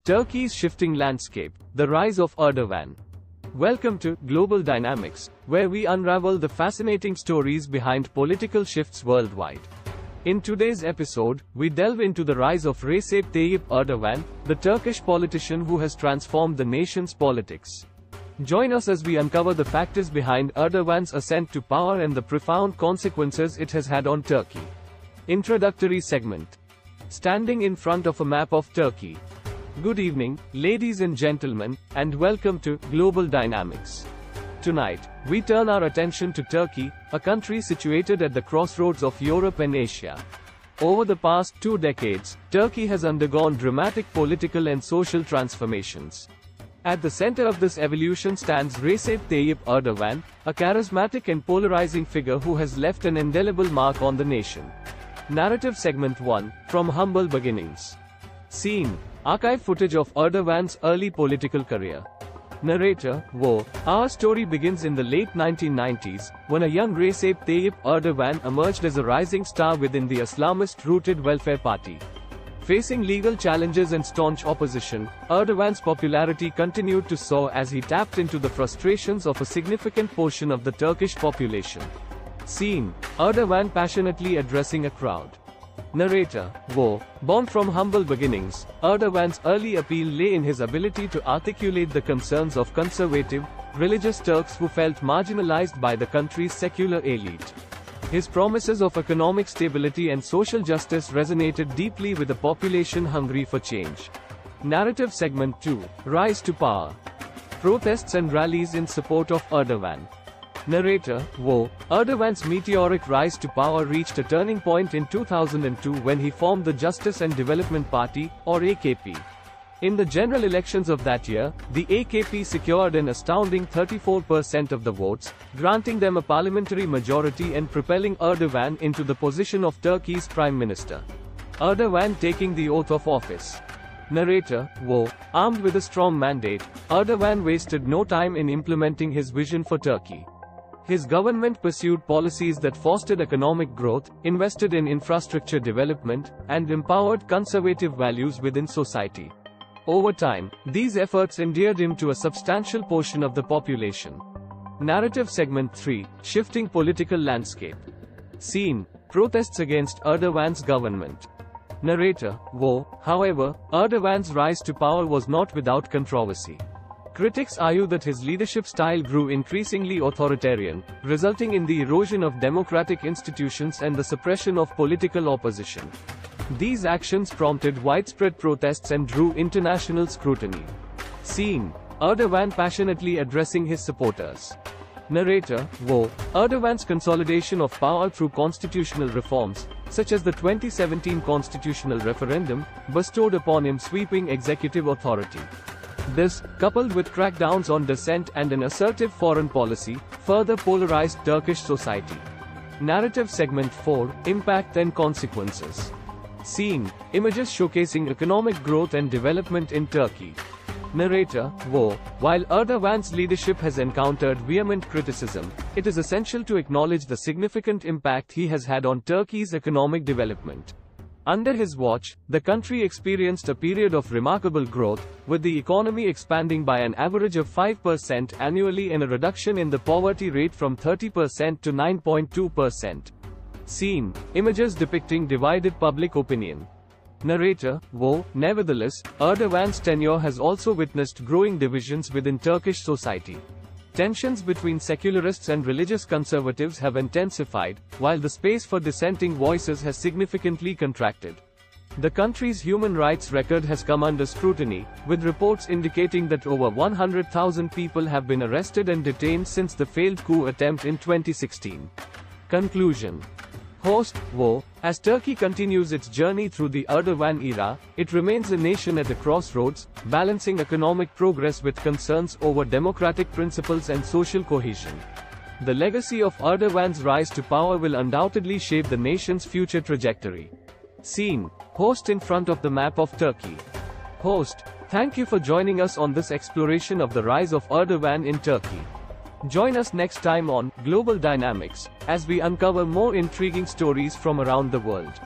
Turkey's shifting landscape, the rise of Erdogan. Welcome to Global Dynamics, where we unravel the fascinating stories behind political shifts worldwide. In today's episode, we delve into the rise of Recep Tayyip Erdogan, the Turkish politician who has transformed the nation's politics. Join us as we uncover the factors behind Erdogan's ascent to power and the profound consequences it has had on Turkey. Introductory segment. Standing in front of a map of Turkey. Good evening, ladies and gentlemen, and welcome to Global Dynamics. Tonight, we turn our attention to Turkey, a country situated at the crossroads of Europe and Asia. Over the past 2 decades, Turkey has undergone dramatic political and social transformations. At the center of this evolution stands Recep Tayyip Erdogan, a charismatic and polarizing figure who has left an indelible mark on the nation. Narrative Segment 1, From Humble Beginnings. Scene: archive footage of Erdogan's early political career. Narrator: Our story begins in the late 1990s, when a young Recep Tayyip Erdogan emerged as a rising star within the Islamist-rooted Welfare Party. Facing legal challenges and staunch opposition, Erdogan's popularity continued to soar as he tapped into the frustrations of a significant portion of the Turkish population. Scene: Erdogan passionately addressing a crowd. Narrator: Born from humble beginnings, Erdogan's early appeal lay in his ability to articulate the concerns of conservative, religious Turks who felt marginalized by the country's secular elite. His promises of economic stability and social justice resonated deeply with a population hungry for change. Narrative Segment 2, Rise to Power. Protests and rallies in support of Erdogan. Narrator: Erdogan's meteoric rise to power reached a turning point in 2002 when he formed the Justice and Development Party, or AKP. In the general elections of that year, the AKP secured an astounding 34% of the votes, granting them a parliamentary majority and propelling Erdogan into the position of Turkey's prime minister. Erdogan taking the oath of office. Narrator: Armed with a strong mandate, Erdogan wasted no time in implementing his vision for Turkey. His government pursued policies that fostered economic growth, invested in infrastructure development, and empowered conservative values within society. Over time, these efforts endeared him to a substantial portion of the population. Narrative Segment 3, Shifting Political Landscape. Scene: protests against Erdogan's government. Narrator: However, Erdogan's rise to power was not without controversy. Critics argue that his leadership style grew increasingly authoritarian, resulting in the erosion of democratic institutions and the suppression of political opposition. These actions prompted widespread protests and drew international scrutiny. Scene: Erdogan passionately addressing his supporters. Narrator: Erdogan's consolidation of power through constitutional reforms, such as the 2017 constitutional referendum, bestowed upon him sweeping executive authority. This, coupled with crackdowns on dissent and an assertive foreign policy, further polarized Turkish society. Narrative Segment 4, Impact and Consequences. Scene: images showcasing economic growth and development in Turkey. Narrator: While Erdogan's leadership has encountered vehement criticism, it is essential to acknowledge the significant impact he has had on Turkey's economic development. Under his watch, the country experienced a period of remarkable growth, with the economy expanding by an average of 5% annually and a reduction in the poverty rate from 30% to 9.2%. Scene: images depicting divided public opinion. Narrator: Nevertheless, Erdogan's tenure has also witnessed growing divisions within Turkish society. Tensions between secularists and religious conservatives have intensified, while the space for dissenting voices has significantly contracted. The country's human rights record has come under scrutiny, with reports indicating that over 100,000 people have been arrested and detained since the failed coup attempt in 2016. Conclusion. Host: As Turkey continues its journey through the Erdogan era, it remains a nation at a crossroads, balancing economic progress with concerns over democratic principles and social cohesion. The legacy of Erdogan's rise to power will undoubtedly shape the nation's future trajectory. Scene: host in front of the map of Turkey. Host: Thank you for joining us on this exploration of the rise of Erdogan in Turkey. Join us next time on Global Dynamics, as we uncover more intriguing stories from around the world.